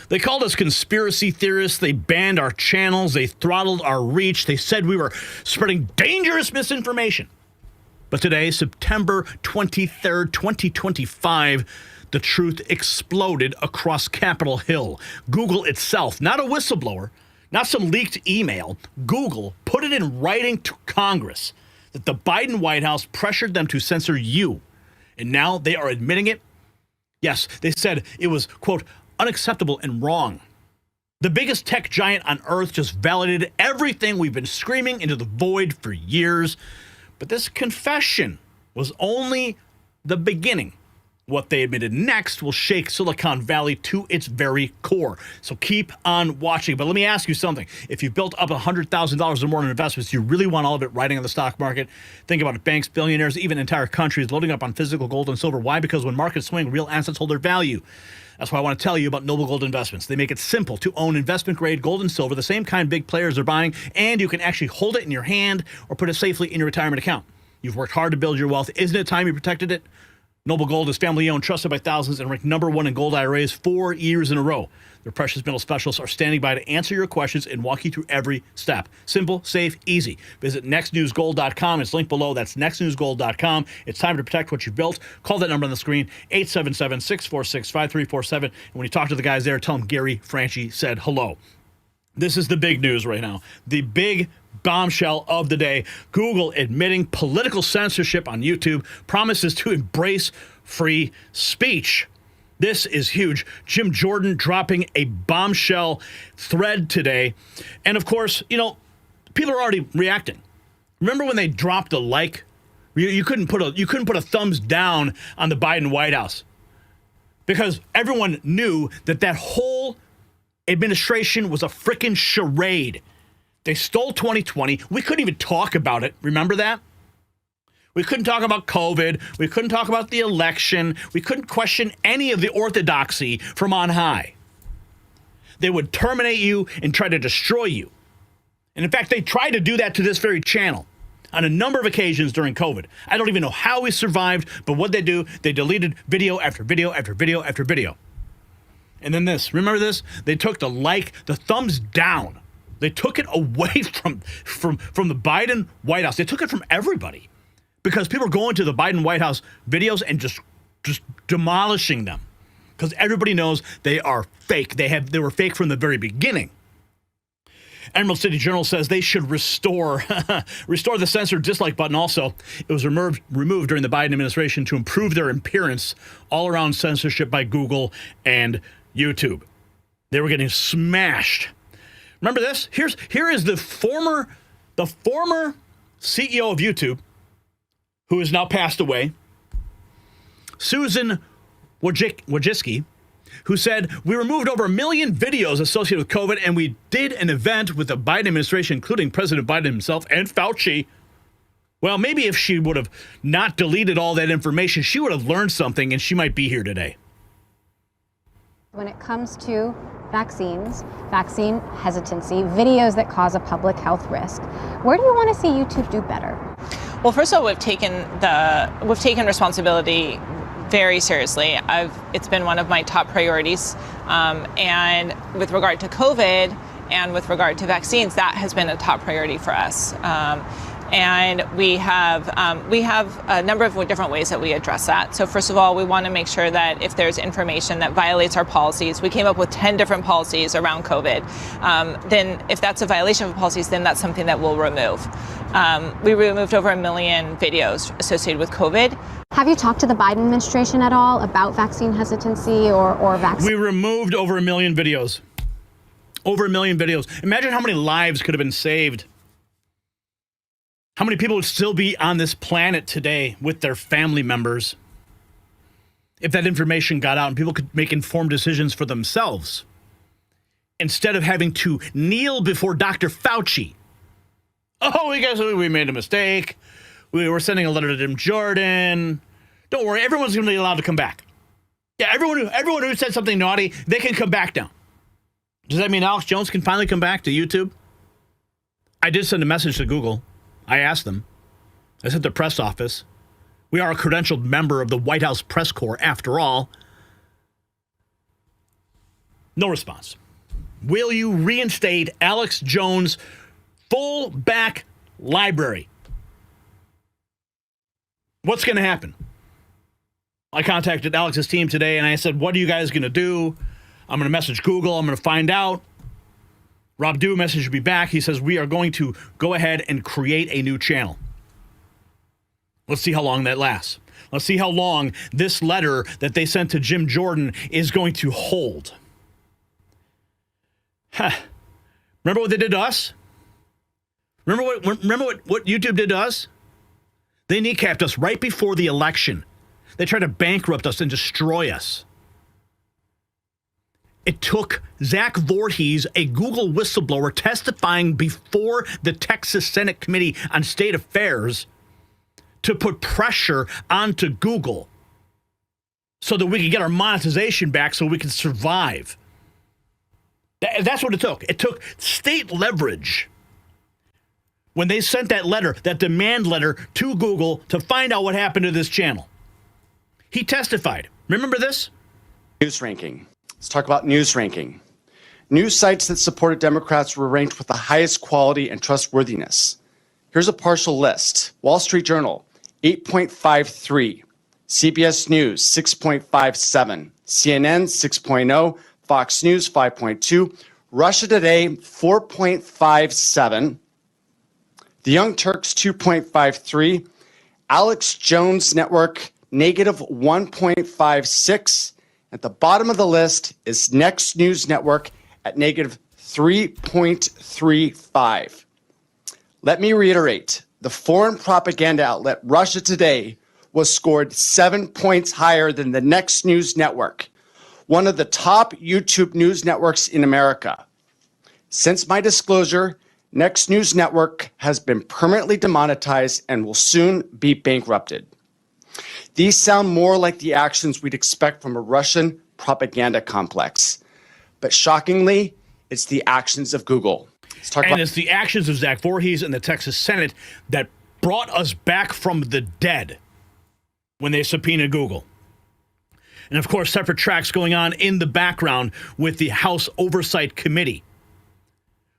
They called us conspiracy theorists. They banned our channels. They throttled our reach. They said we were spreading dangerous misinformation. But today, September 23rd, 2025, the truth exploded across Capitol Hill. Google itself, not a whistleblower, not some leaked email. Google put it in writing to Congress that the Biden White House pressured them to censor you. And now they are admitting it. Yes, they said it was, quote, unacceptable and wrong. The biggest tech giant on earth just validated everything we've been screaming into the void for years. But this confession was only the beginning. What they admitted next will shake Silicon Valley to its very core. So keep on watching. But let me ask you something. If you built up $100,000 or more in investments, you really want all of it riding on the stock market? Think about it. Banks, billionaires, even entire countries loading up on physical gold and silver. Why? Because when markets swing, real assets hold their value. That's why I want to tell you about Noble Gold Investments. They make it simple to own investment-grade gold and silver, the same kind big players are buying, and you can actually hold it in your hand or put it safely in your retirement account. You've worked hard to build your wealth. Isn't it time you protected it? Noble Gold is family-owned, trusted by thousands, and ranked #1 in gold IRAs 4 years in a row. Their precious metal specialists are standing by to answer your questions and walk you through every step. Simple, safe, easy. Visit nextnewsgold.com. It's linked below. That's nextnewsgold.com. It's time to protect what you built. Call that number on the screen, 877-646-5347. And when you talk to the guys there, tell them Gary Franchi said hello. This is the big news right now. The big bombshell of the day. Google admitting political censorship on YouTube, promises to embrace free speech. This is huge. Jim Jordan dropping a bombshell thread today. And of course, you know, people are already reacting. Remember when they dropped a like? You couldn't put a thumbs down on the Biden White House because everyone knew that whole administration was a frickin' charade. They stole 2020. We couldn't even talk about it. Remember that? We couldn't talk about COVID. We couldn't talk about the election. We couldn't question any of the orthodoxy from on high. They would terminate you and try to destroy you. And in fact, they tried to do that to this very channel on a number of occasions during COVID. I don't even know how we survived, but what they do, they deleted video after video after video after video. And then this, remember this? They took the thumbs down. They took it away from the Biden White House. They took it from everybody because people are going to the Biden White House videos and just demolishing them because everybody knows they are fake. They were fake from the very beginning. Emerald City Journal says they should restore the censor dislike button also. It was removed during the Biden administration to improve their appearance all around censorship by Google and YouTube. They were getting smashed. Remember this? Here is the former CEO of YouTube, who has now passed away, Susan Wojcicki, who said, we removed over 1 million videos associated with COVID, and we did an event with the Biden administration, including President Biden himself and Fauci. Well, maybe if she would have not deleted all that information, she would have learned something, and she might be here today. When it comes to vaccines, vaccine hesitancy, videos that cause a public health risk, where do you want to see YouTube do better? Well, first of all, we've taken responsibility very seriously. It's been one of my top priorities, and with regard to COVID and with regard to vaccines, that has been a top priority for us. And we have a number of different ways that we address that. So first of all, we want to make sure that if there's information that violates our policies, we came up with 10 different policies around COVID. Then if that's a violation of policies, then that's something that we'll remove. We removed over 1 million videos associated with COVID. Have you talked to the Biden administration at all about vaccine hesitancy or vaccine? We removed over 1 million videos. Over 1 million videos. Imagine how many lives could have been saved. How many people would still be on this planet today with their family members if that information got out and people could make informed decisions for themselves instead of having to kneel before Dr. Fauci? Oh, we made a mistake. We were sending a letter to Jim Jordan. Don't worry, everyone's going to be allowed to come back. Yeah, everyone who said something naughty, they can come back now. Does that mean Alex Jones can finally come back to YouTube? I did send a message to Google. I asked them. I sent the press office. We are a credentialed member of the White House press corps, after all. No response. Will you reinstate Alex Jones' full back library? What's going to happen? I contacted Alex's team today and I said, what are you guys going to do? I'm going to message Google. I'm going to find out. Rob Dew messaged me back. He says, we are going to go ahead and create a new channel. Let's see how long that lasts. Let's see how long this letter that they sent to Jim Jordan is going to hold. Remember what they did to us? Remember what YouTube did to us? They kneecapped us right before the election. They tried to bankrupt us and destroy us. It took Zach Voorhees, a Google whistleblower, testifying before the Texas Senate Committee on State Affairs to put pressure onto Google so that we could get our monetization back so we could survive. That's what it took. It took state leverage when they sent that letter, that demand letter to Google to find out what happened to this channel. He testified. Remember this? News ranking. Let's talk about news ranking. News sites that supported Democrats were ranked with the highest quality and trustworthiness. Here's a partial list. Wall Street Journal, 8.53. CBS News, 6.57. CNN, 6.0. Fox News, 5.2. Russia Today, 4.57. The Young Turks, 2.53. Alex Jones Network, negative 1.56. At the bottom of the list is Next News Network at negative 3.35. Let me reiterate, the foreign propaganda outlet Russia Today was scored 7 points higher than the Next News Network, one of the top YouTube news networks in America. Since my disclosure, Next News Network has been permanently demonetized and will soon be bankrupted. These sound more like the actions we'd expect from a Russian propaganda complex. But shockingly, it's the actions of Google. It's the actions of Zach Voorhees and the Texas Senate that brought us back from the dead when they subpoenaed Google. And of course, separate tracks going on in the background with the House Oversight Committee.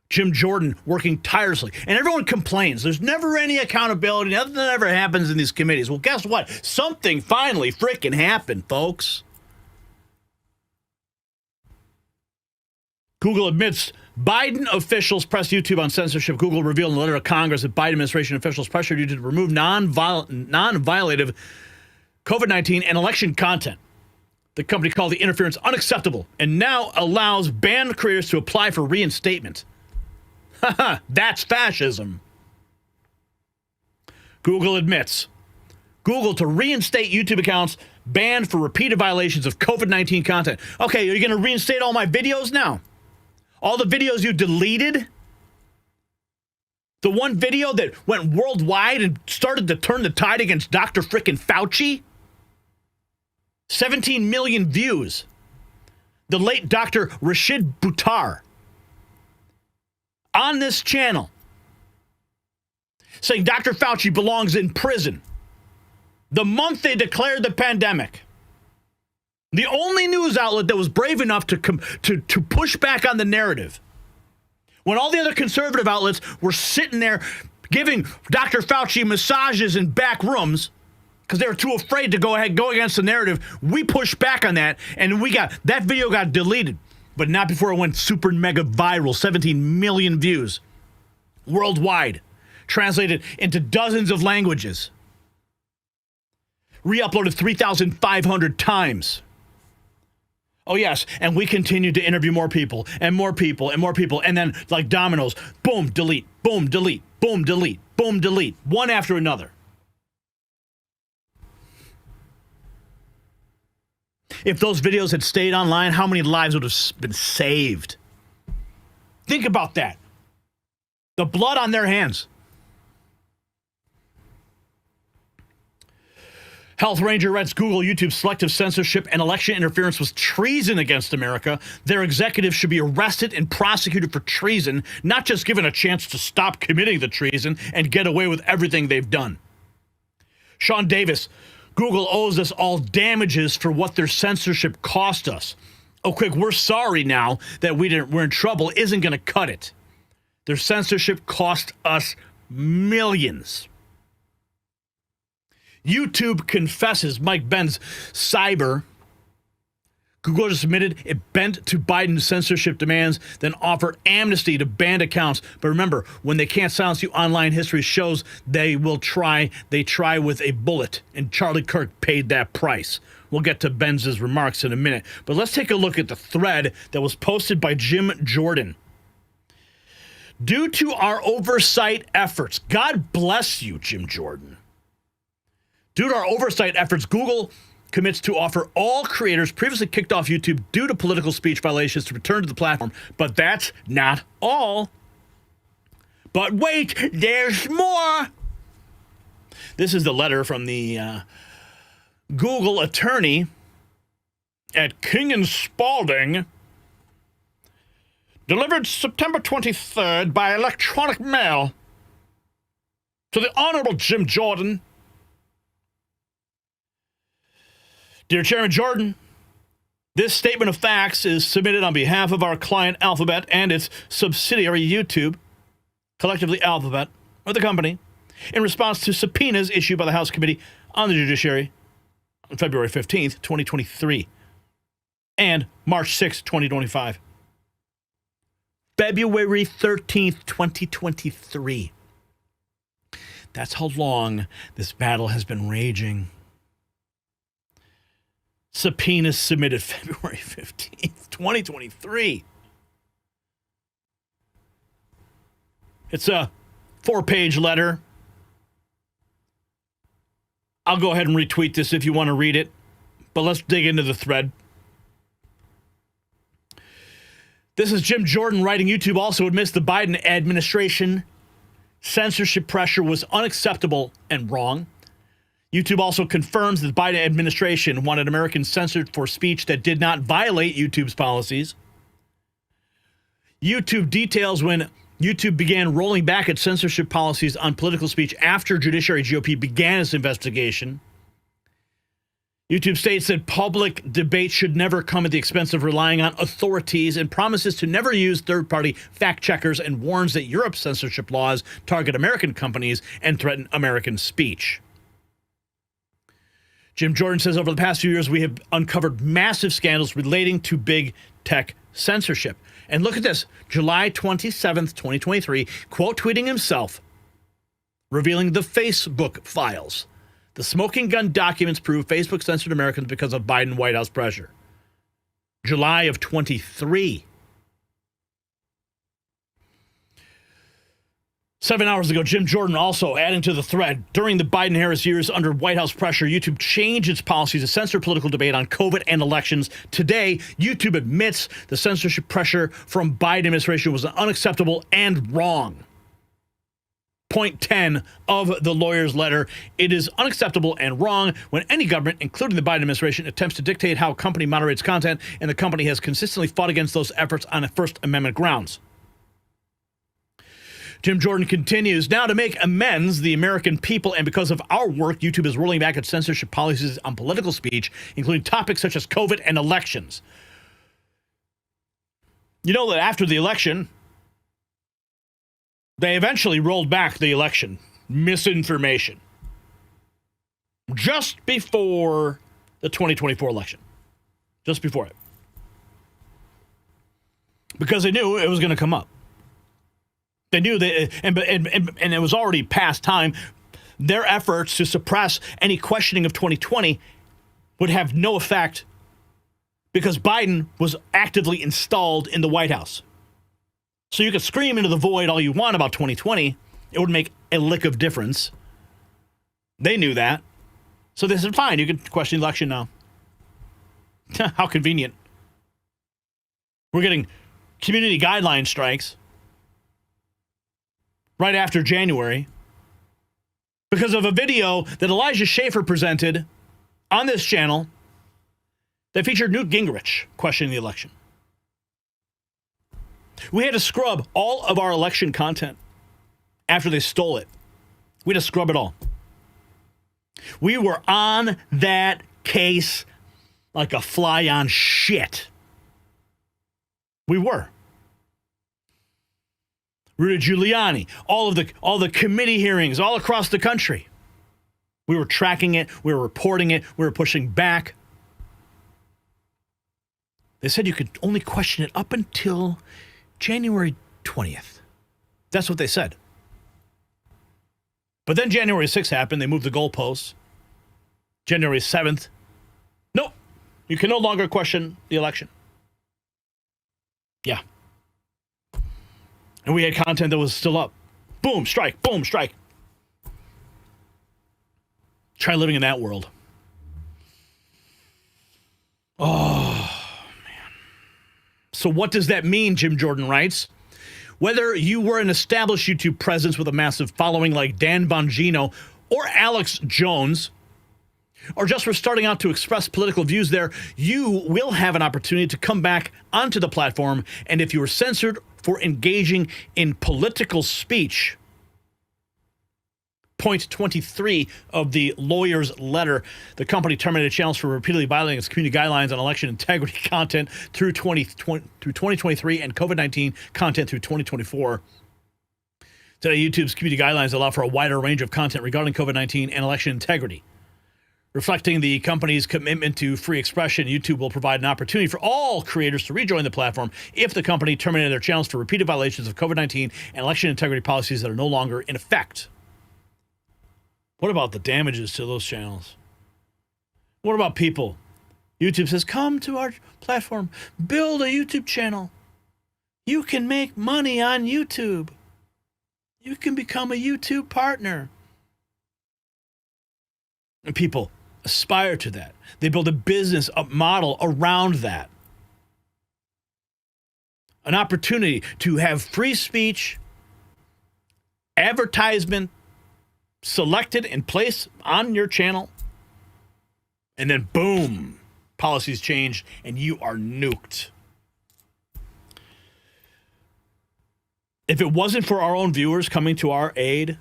Jim Jordan working tirelessly. And everyone complains. There's never any accountability. Nothing ever happens in these committees. Well, guess what? Something finally freaking happened, folks. Google admits Biden officials pressed YouTube on censorship. Google revealed in a letter to Congress that Biden administration officials pressured YouTube to remove non-violative COVID-19 and election content. The company called the interference unacceptable and now allows banned creators to apply for reinstatement. That's fascism. Google admits Google to reinstate YouTube accounts banned for repeated violations of COVID-19 content. Okay, are you going to reinstate all my videos now? All the videos you deleted? The one video that went worldwide and started to turn the tide against Dr. frickin' Fauci? 17 million views. The late Dr. Rashid Buttar on this channel saying Dr. Fauci belongs in prison the month they declared the pandemic. The only news outlet that was brave enough to push back on the narrative when all the other conservative outlets were sitting there giving Dr. Fauci massages in back rooms because they were too afraid to go against the narrative. We pushed back on that, and that video got deleted, but not before it went super mega viral. 17 million views worldwide, translated into dozens of languages, re-uploaded 3,500 times. Oh, yes, and we continued to interview more people, and more people, and more people, and then, like dominoes, boom, delete, boom, delete, boom, delete, boom, delete, one after another. If those videos had stayed online, how many lives would have been saved? Think about that. The blood on their hands. Health Ranger writes, Google, YouTube selective censorship and election interference was treason against America. Their executives should be arrested and prosecuted for treason, not just given a chance to stop committing the treason and get away with everything they've done. Sean Davis, Google owes us all damages for what their censorship cost us. oh, quick, we're sorry now that we're in trouble isn't going to cut it. Their censorship cost us millions. YouTube confesses Mike Benz cyber. Google just admitted it bent to Biden's censorship demands, then offered amnesty to banned accounts. But remember, when they can't silence you, online history shows they will try. They try with a bullet, and Charlie Kirk paid that price. We'll get to Benz's remarks in a minute. But let's take a look at the thread that was posted by Jim Jordan. Due to our oversight efforts, God bless you, Jim Jordan. Due to our oversight efforts, Google commits to offer all creators previously kicked off YouTube due to political speech violations to return to the platform. But that's not all. But wait, there's more. This is the letter from the Google attorney at King and Spalding, delivered September 23rd by electronic mail to the Honorable Jim Jordan. Dear Chairman Jordan, this statement of facts is submitted on behalf of our client Alphabet and its subsidiary YouTube, collectively Alphabet, or the company, in response to subpoenas issued by the House Committee on the Judiciary on February 15th, 2023, and March 6th, 2025. February 13th, 2023. That's how long this battle has been raging. Subpoenas submitted February 15th, 2023. It's a 4-page letter. I'll go ahead and retweet this if you want to read it, but let's dig into the thread. This is Jim Jordan writing. YouTube also admits the Biden administration censorship pressure was unacceptable and wrong. YouTube also confirms that the Biden administration wanted Americans censored for speech that did not violate YouTube's policies. YouTube details when YouTube began rolling back its censorship policies on political speech after Judiciary GOP began its investigation. YouTube states that public debate should never come at the expense of relying on authorities and promises to never use third-party fact-checkers and warns that Europe's censorship laws target American companies and threaten American speech. Jim Jordan says over the past few years, we have uncovered massive scandals relating to big tech censorship. And look at this, July 27th, 2023, quote tweeting himself, revealing the Facebook files. The smoking gun documents prove Facebook censored Americans because of Biden White House pressure. July of 23. 7 hours ago, Jim Jordan also adding to the thread, during the Biden-Harris years under White House pressure, YouTube changed its policy to censor political debate on COVID and elections. Today, YouTube admits the censorship pressure from Biden administration was unacceptable and wrong. Point 10 of the lawyer's letter, it is unacceptable and wrong when any government, including the Biden administration, attempts to dictate how a company moderates content, and the company has consistently fought against those efforts on First Amendment grounds. Jim Jordan continues, now to make amends, the American people, and because of our work, YouTube is rolling back its censorship policies on political speech, including topics such as COVID and elections. You know that after the election, they eventually rolled back the election misinformation just before the 2024 election, just before it, because they knew it was going to come up. They knew that, and it was already past time. Their efforts to suppress any questioning of 2020 would have no effect because Biden was actively installed in the White House. So you could scream into the void all you want about 2020. It would make a lick of difference. They knew that. So they said, fine, you can question the election now. How convenient. We're getting community guideline strikes right after January because of a video that Elijah Schaffer presented on this channel that featured Newt Gingrich questioning the election. We had to scrub all of our election content after they stole it. We had to scrub it all. We were on that case like a fly on shit. We were. Rudy Giuliani, all the committee hearings all across the country. We were tracking it. We were reporting it. We were pushing back. They said you could only question it up until January 20th. That's what they said. But then January 6th happened. They moved the goalposts. January 7th. Nope. You can no longer question the election. Yeah. And we had content that was still up. Boom, strike, boom, strike. Try living in that world. Oh, man. So what does that mean, Jim Jordan writes? Whether you were an established YouTube presence with a massive following like Dan Bongino or Alex Jones, or just were starting out to express political views there, you will have an opportunity to come back onto the platform. And if you were censored for engaging in political speech, point 23 of the lawyer's letter, the company terminated channels for repeatedly violating its community guidelines on election integrity content through 2023 and COVID-19 content through 2024. Today, YouTube's community guidelines allow for a wider range of content regarding COVID-19 and election integrity. Reflecting the company's commitment to free expression, YouTube will provide an opportunity for all creators to rejoin the platform if the company terminated their channels for repeated violations of COVID-19 and election integrity policies that are no longer in effect. What about the damages to those channels? What about people? YouTube says, come to our platform, build a YouTube channel. You can make money on YouTube. You can become a YouTube partner. And people aspire to that. They build a business, a model around that. An opportunity to have free speech, advertisement selected and placed on your channel, and then boom, policies change and you are nuked. If it wasn't for our own viewers coming to our aid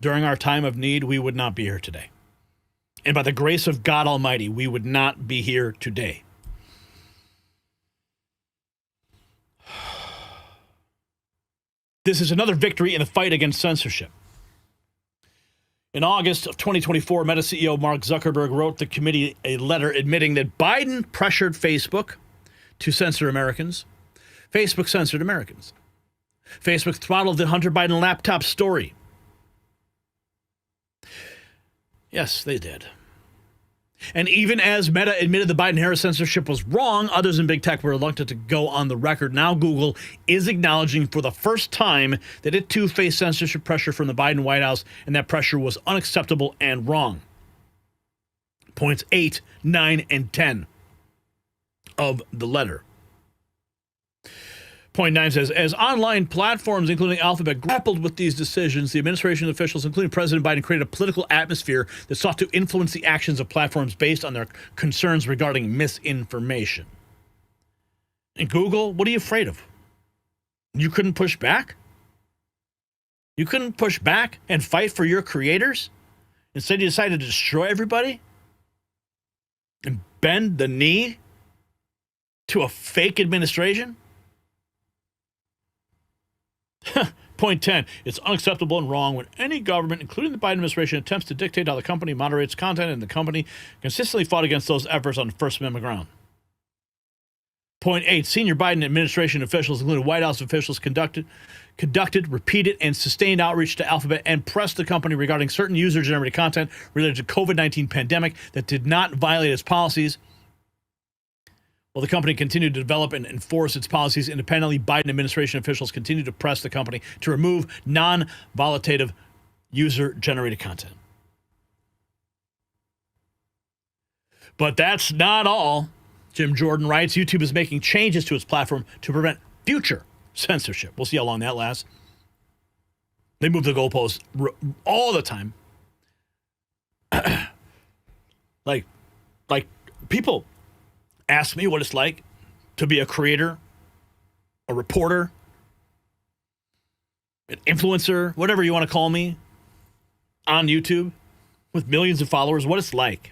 during our time of need, we would not be here today. And by the grace of God Almighty, we would not be here today. This is another victory in the fight against censorship. In August of 2024, Meta CEO Mark Zuckerberg wrote the committee a letter admitting that Biden pressured Facebook to censor Americans. Facebook censored Americans. Facebook throttled the Hunter Biden laptop story. Yes, they did. And even as Meta admitted the Biden-Harris censorship was wrong, others in big tech were reluctant to go on the record. Now Google is acknowledging for the first time that it too faced censorship pressure from the Biden White House, and that pressure was unacceptable and wrong. Points 8, 9, and 10 of the letter. Point 9 says, as online platforms, including Alphabet, grappled with these decisions, the administration officials, including President Biden, created a political atmosphere that sought to influence the actions of platforms based on their concerns regarding misinformation. And Google, what are you afraid of? You couldn't push back? You couldn't push back and fight for your creators? Instead, you decided to destroy everybody? And bend the knee to a fake administration? Point 10, it's unacceptable and wrong when any government, including the Biden administration, attempts to dictate how the company moderates content, and the company consistently fought against those efforts on First Amendment ground. Point 8, senior Biden administration officials, including White House officials, conducted repeated and sustained outreach to Alphabet and pressed the company regarding certain user-generated content related to COVID-19 pandemic that did not violate its policies. While the company continued to develop and enforce its policies independently, Biden administration officials continued to press the company to remove non-volative user-generated content. But that's not all. Jim Jordan writes, YouTube is making changes to its platform to prevent future censorship. We'll see how long that lasts. They move the goalposts all the time. like people ask me what it's like to be a creator, a reporter, an influencer, whatever you want to call me, on YouTube with millions of followers, what it's like.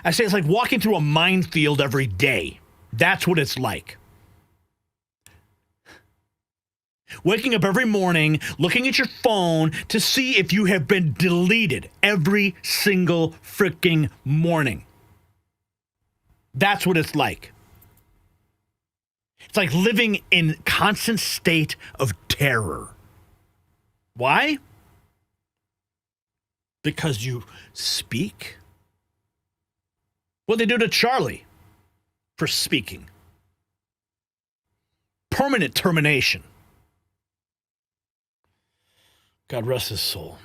I say it's like walking through a minefield every day. That's what it's like. waking up every morning, looking at your phone to see if you have been deleted every single freaking morning. That's what it's like. It's like living in constant state of terror. Why? Because you speak? What they do to Charlie for speaking? Permanent termination. God rest his soul.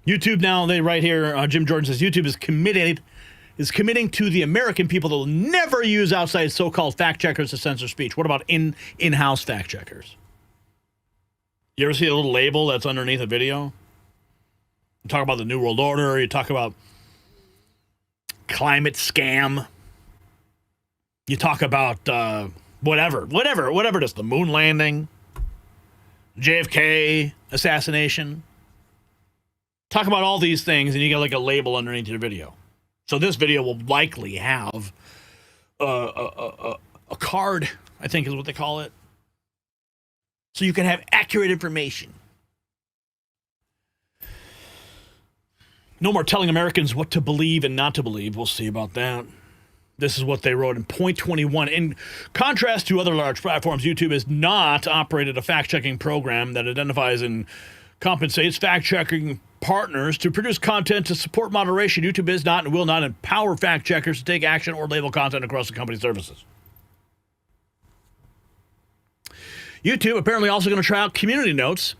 YouTube now, they write here, Jim Jordan says, YouTube is committing to the American people that will never use outside so-called fact checkers to censor speech. What about in-house fact checkers? You ever see a little label that's underneath a video? You talk about the New World Order. You talk about climate scam. You talk about whatever it is, the moon landing, JFK assassination. Talk about all these things, and you get like a label underneath your video. So this video will likely have a card, I think is what they call it, so you can have accurate information. No more telling Americans what to believe and not to believe. We'll see about that. This is what they wrote in point 21. In contrast to other large platforms, YouTube has not operated a fact-checking program that identifies and compensates fact-checking partners to produce content to support moderation. YouTube is not and will not empower fact-checkers to take action or label content across the company's services. YouTube apparently also going to try out community notes,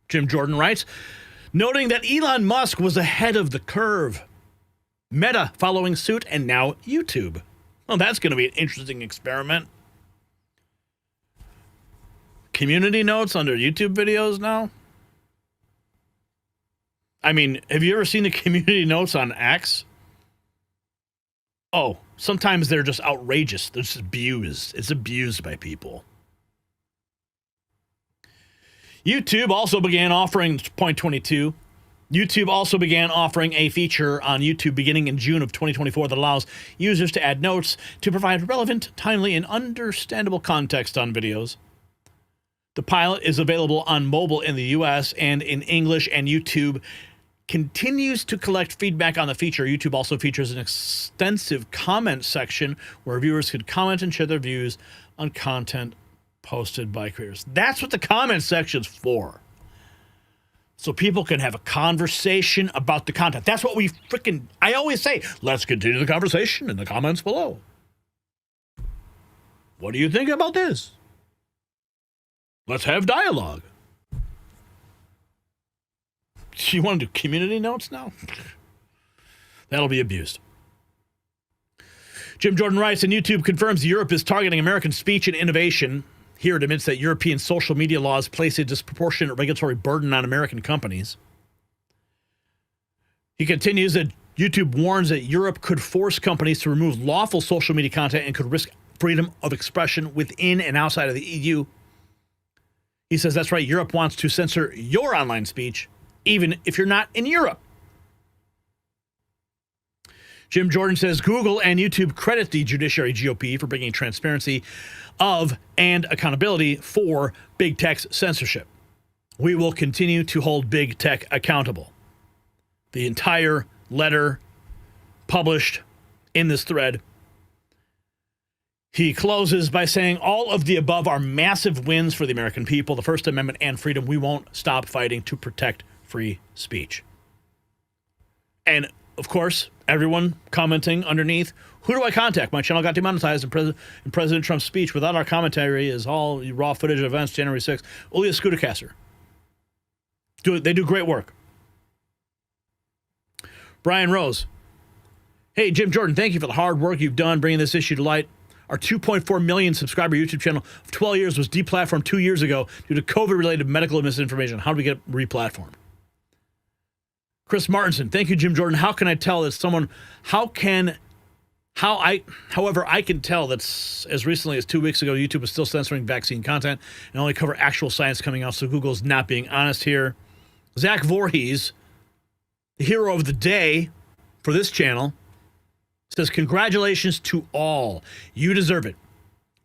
Jim Jordan writes, noting that Elon Musk was ahead of the curve. Meta following suit, and now YouTube. Well, that's going to be an interesting experiment. Community notes under YouTube videos now? I mean, have you ever seen the community notes on X? Oh, sometimes they're just outrageous. They're just abused. It's abused by people. YouTube also began offering, point 22, YouTube also began offering a feature on YouTube beginning in June of 2024 that allows users to add notes to provide relevant, timely, and understandable context on videos. The pilot is available on mobile in the US and in English, and YouTube continues to collect feedback on the feature. YouTube also features an extensive comment section where viewers could comment and share their views on content posted by creators. That's what the comment section's for. So people can have a conversation about the content. That's what I always say, let's continue the conversation in the comments below. What do you think about this? Let's have dialogue. You want to do community notes now? That'll be abused. Jim Jordan writes, and YouTube confirms Europe is targeting American speech and innovation. Here it admits that European social media laws place a disproportionate regulatory burden on American companies. He continues that YouTube warns that Europe could force companies to remove lawful social media content and could risk freedom of expression within and outside of the EU. He says that's right, Europe wants to censor your online speech, even if you're not in Europe. Jim Jordan says Google and YouTube credit the Judiciary GOP for bringing transparency of and accountability for big tech's censorship. We will continue to hold big tech accountable. The entire letter published in this thread. He closes by saying all of the above are massive wins for the American people, the First Amendment and freedom. We won't stop fighting to protect free speech. And of course, everyone commenting underneath, who do I contact? My channel got demonetized in President Trump's speech. Without our commentary is all raw footage of events January 6th. Ulia Scootercaster. They do great work. Brian Rose. Hey, Jim Jordan, thank you for the hard work you've done bringing this issue to light. Our 2.4 million subscriber YouTube channel of 12 years was deplatformed 2 years ago due to COVID-related medical misinformation. How do we get replatformed? Chris Martinson, thank you, Jim Jordan. How can I tell that someone, however, I can tell that as recently as 2 weeks ago, YouTube was still censoring vaccine content and only cover actual science coming out, so Google's not being honest here. Zach Voorhees, the hero of the day for this channel, says, congratulations to all. You deserve it.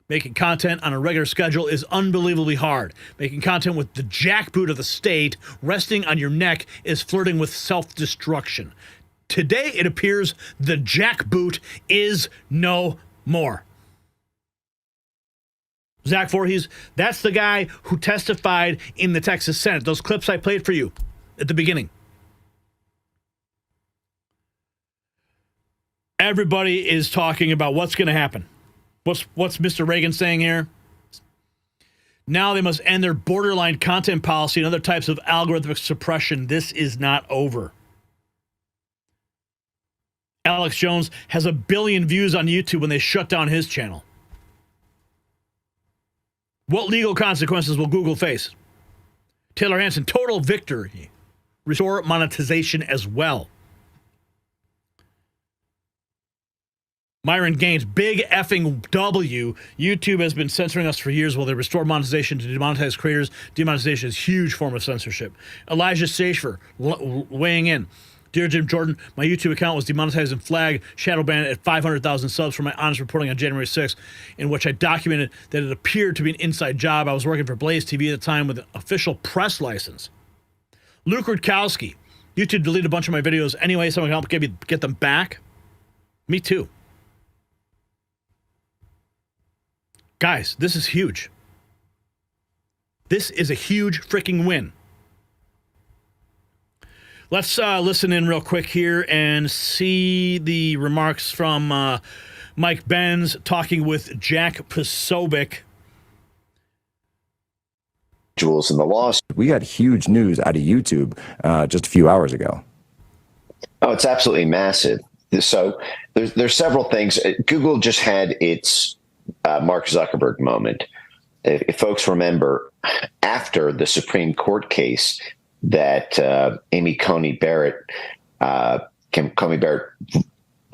Making content on a regular schedule is unbelievably hard. Making content with the jackboot of the state resting on your neck is flirting with self-destruction. Today, it appears the jackboot is no more. Zach Voorhees, that's the guy who testified in the Texas Senate. Those clips I played for you at the beginning. Everybody is talking about what's going to happen. What's Mr. Reagan saying here? Now they must end their borderline content policy and other types of algorithmic suppression. This is not over. Alex Jones has 1 billion views on YouTube when they shut down his channel. What legal consequences will Google face? Taylor Hanson, total victory. Restore monetization as well. Myron Gaines, big effing W. YouTube has been censoring us for years while they restore monetization to demonetize creators. Demonetization is a huge form of censorship. Elijah Safer weighing in. Dear Jim Jordan, my YouTube account was demonetized and flagged, shadow banned at 500,000 subs for my honest reporting on January 6th, in which I documented that it appeared to be an inside job. I was working for Blaze TV at the time with an official press license. Luke Rutkowski, YouTube deleted a bunch of my videos anyway. Someone can help get them back. Me too. Guys, this is huge. This is a huge freaking win. Let's listen in real quick here and see the remarks from Mike Benz talking with Jack Posobiec. In the lawsuit. We got huge news out of YouTube just a few hours ago. Oh, it's absolutely massive. So there's several things. Google just had its Mark Zuckerberg moment. If folks remember, after the Supreme Court case that Coney Barrett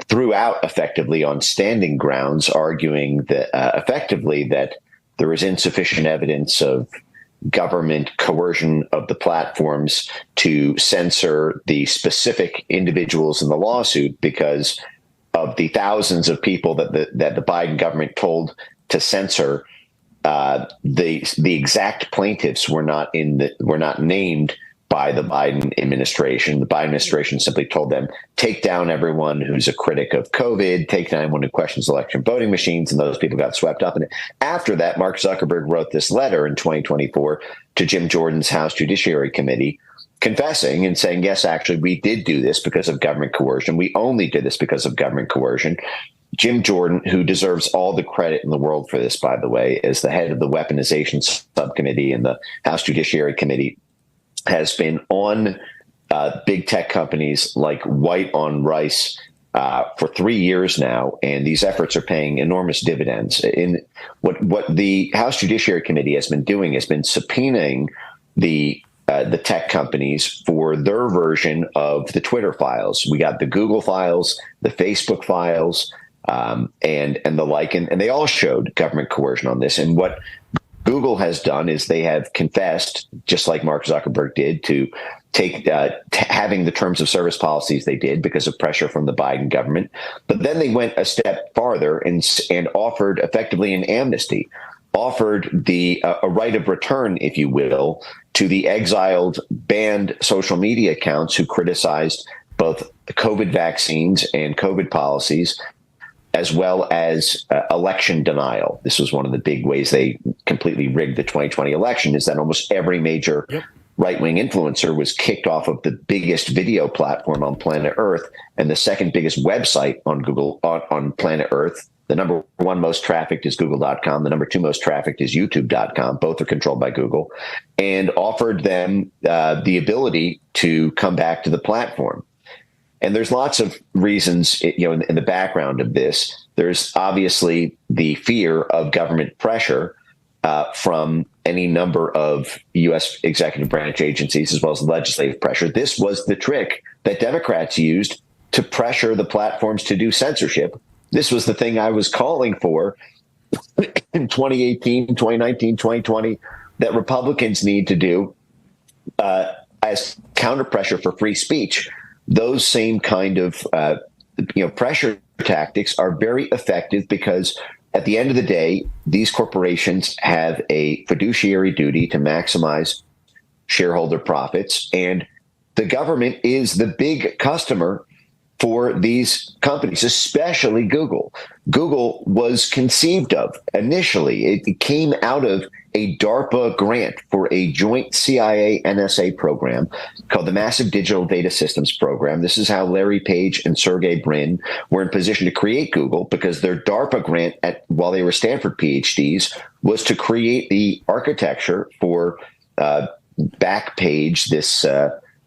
threw out effectively on standing grounds, arguing that effectively that there was insufficient evidence of government coercion of the platforms to censor the specific individuals in the lawsuit because of the thousands of people that the Biden government told to censor. The exact plaintiffs were not named by the Biden administration. The Biden administration simply told them, take down everyone who's a critic of COVID, take down anyone who questions election voting machines, and those people got swept up in it. After that, Mark Zuckerberg wrote this letter in 2024 to Jim Jordan's House Judiciary Committee, confessing and saying, yes, actually, we did do this because of government coercion. We only did this because of government coercion. Jim Jordan, who deserves all the credit in the world for this, by the way, as the head of the weaponization subcommittee in the House Judiciary Committee, has been on big tech companies like white on rice for 3 years now, and these efforts are paying enormous dividends. In what the House Judiciary Committee has been doing has been subpoenaing the tech companies for their version of the Twitter files. We got the Google files, the Facebook files, and the like, and they all showed government coercion on this. And what Google has done is they have confessed, just like Mark Zuckerberg did, to take having the terms of service policies they did because of pressure from the Biden government. But then they went a step farther and offered effectively an amnesty, offered a right of return, if you will, to the exiled, banned social media accounts who criticized both COVID vaccines and COVID policies, as well as election denial. This was one of the big ways they completely rigged the 2020 election, is that almost every major right-wing influencer was kicked off of the biggest video platform on planet Earth and the second biggest website on Google on planet Earth. The number one most trafficked is google.com. The number two most trafficked is youtube.com. Both are controlled by Google, and offered them the ability to come back to the platform. And there's lots of reasons, in the background of this. There's obviously the fear of government pressure from any number of U.S. executive branch agencies, as well as legislative pressure. This was the trick that Democrats used to pressure the platforms to do censorship. This was the thing I was calling for in 2018, 2019, 2020, that Republicans need to do as counter pressure for free speech. Those same kind of pressure tactics are very effective because at the end of the day, these corporations have a fiduciary duty to maximize shareholder profits, and the government is the big customer for these companies, especially Google. Google was conceived of initially. It came out of a DARPA grant for a joint CIA-NSA program called the Massive Digital Data Systems Program. This is how Larry Page and Sergey Brin were in position to create Google, because their DARPA grant while they were Stanford PhDs was to create the architecture for Backpage,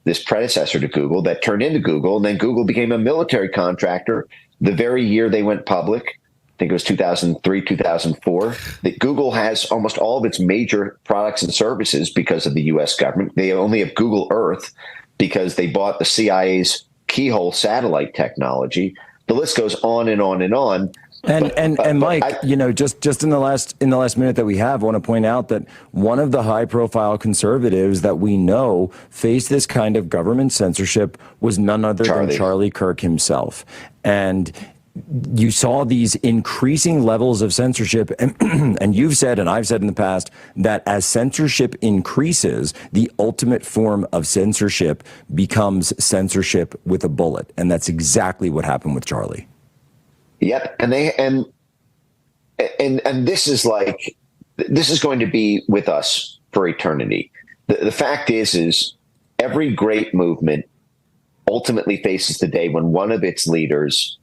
this predecessor to Google that turned into Google. And then Google became a military contractor the very year they went public. I think it was 2003, 2004. That Google has almost all of its major products and services because of the U.S. government. They only have Google Earth because they bought the CIA's Keyhole satellite technology. The list goes on and on and on. And Mike, just in the last minute that we have, I want to point out that one of the high-profile conservatives that we know faced this kind of government censorship was none other than Charlie Kirk himself. And you saw these increasing levels of censorship, and you've said, and I've said in the past, that as censorship increases, the ultimate form of censorship becomes censorship with a bullet. And that's exactly what happened with Charlie. Yep, and this is going to be with us for eternity. The fact is every great movement ultimately faces the day when one of its leaders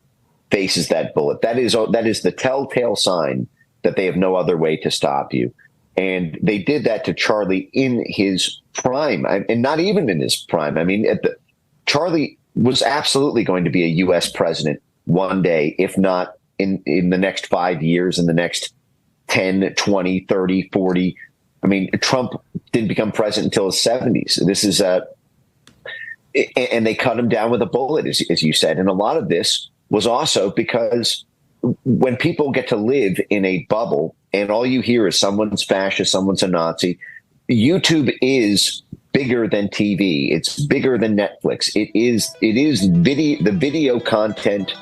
faces that bullet. That is the telltale sign that they have no other way to stop you. And they did that to Charlie in his prime, and not even in his prime. I mean, Charlie was absolutely going to be a U.S. president one day, if not in the next 5 years, in the next 10, 20, 30, 40. I mean, Trump didn't become president until his 70s. This is and they cut him down with a bullet, as you said. And a lot of this was also because when people get to live in a bubble and all you hear is someone's fascist, someone's a Nazi, YouTube is bigger than TV. It's bigger than Netflix. It is the video content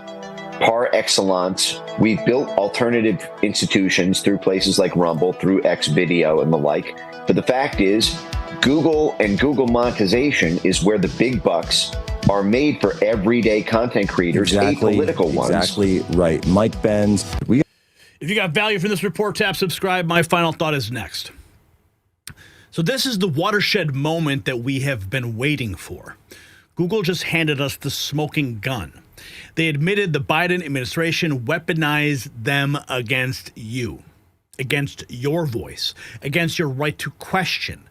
par excellence. We've built alternative institutions through places like Rumble, through X Video and the like. But the fact is, Google and Google monetization is where the big bucks are made for everyday content creators, apolitical ones. Exactly right. Mike Benz. If you got value from this report, tap subscribe. My final thought is next. So this is the watershed moment that we have been waiting for. Google just handed us the smoking gun. They admitted the Biden administration weaponized them against you, against your voice, against your right to question,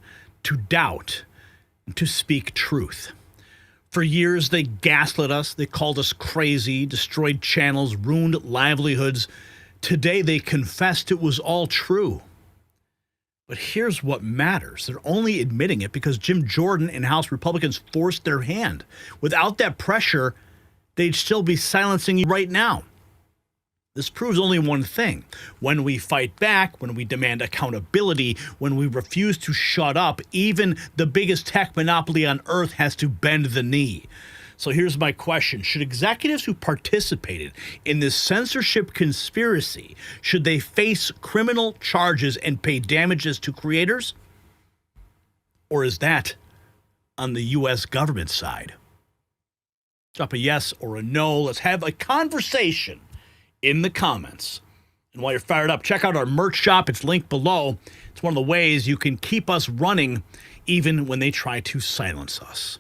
to doubt, and to speak truth. For years, they gaslit us. They called us crazy, destroyed channels, ruined livelihoods. Today, they confessed it was all true. But here's what matters. They're only admitting it because Jim Jordan and House Republicans forced their hand. Without that pressure, they'd still be silencing you right now. This proves only one thing. When we fight back, when we demand accountability, when we refuse to shut up, even the biggest tech monopoly on earth has to bend the knee. So here's my question. Should executives who participated in this censorship conspiracy, should they face criminal charges and pay damages to creators? Or is that on the U.S. government side? Drop a yes or a no. Let's have a conversation in the comments. And while you're fired up, check out our merch shop. It's linked below. It's one of the ways you can keep us running even when they try to silence us.